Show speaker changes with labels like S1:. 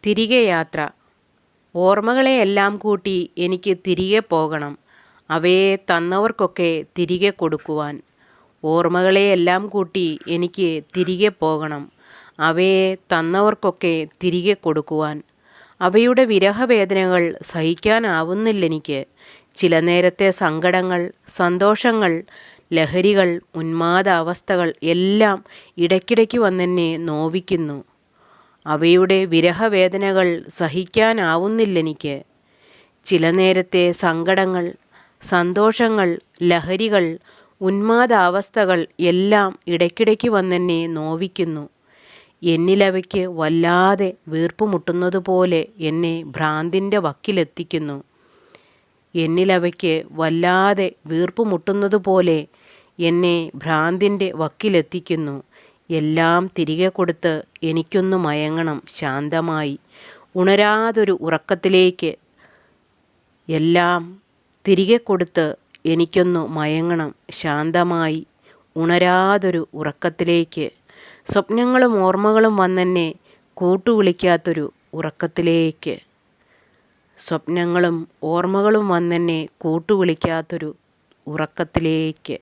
S1: തിരികെ യാത്ര. ഓർമ്മകളെയെല്ലാം കൂട്ടി എനിക്ക് തിരികെ പോകണം, അവയെ തന്നവർക്കൊക്കെ തിരികെ കൊടുക്കുവാൻ. ഓർമ്മകളെയെല്ലാം കൂട്ടി എനിക്ക് തിരികെ പോകണം, അവയെ തന്നവർക്കൊക്കെ തിരികെ കൊടുക്കുവാൻ. അവയുടെ വിരഹവേദനകൾ സഹിക്കാനാവുന്നില്ലെനിക്ക്. ചില നേരത്തെ സങ്കടങ്ങൾ, സന്തോഷങ്ങൾ, ലഹരികൾ, ഉന്മാദാവസ്ഥകൾ എല്ലാം ഇടയ്ക്കിടയ്ക്ക് വന്നെന്നെ നോവിക്കുന്നു. അവയുടെ വിരഹവേദനകൾ സഹിക്കാനാവുന്നില്ലെനിക്ക്. ചില നേരത്തെ സങ്കടങ്ങൾ, സന്തോഷങ്ങൾ, ലഹരികൾ, ഉന്മാദാവസ്ഥകൾ എല്ലാം ഇടയ്ക്കിടയ്ക്ക് വന്നെന്നെ നോവിക്കുന്നു. എന്നിലവയ്ക്ക് വല്ലാതെ വീർപ്പുമുട്ടുന്നതുപോലെ എന്നെ ഭ്രാന്തിൻ്റെ വക്കിലെത്തിക്കുന്നു. എന്നിലവയ്ക്ക് വല്ലാതെ വീർപ്പുമുട്ടുന്നതുപോലെ എന്നെ ഭ്രാന്തിൻ്റെ വക്കിലെത്തിക്കുന്നു. എല്ലാം തിരികെ കൊടുത്ത് എനിക്കൊന്ന് മയങ്ങണം ശാന്തമായി, ഉണരാതൊരു ഉറക്കത്തിലേക്ക്. എല്ലാം തിരികെ കൊടുത്ത് എനിക്കൊന്ന് മയങ്ങണം ശാന്തമായി, ഉണരാതൊരു ഉറക്കത്തിലേക്ക്. സ്വപ്നങ്ങളും ഓർമ്മകളും വന്നെന്നെ കൂട്ടുവിളിക്കാത്തൊരു ഉറക്കത്തിലേക്ക്. സ്വപ്നങ്ങളും ഓർമ്മകളും വന്നെന്നെ കൂട്ടുവിളിക്കാത്തൊരു ഉറക്കത്തിലേക്ക്.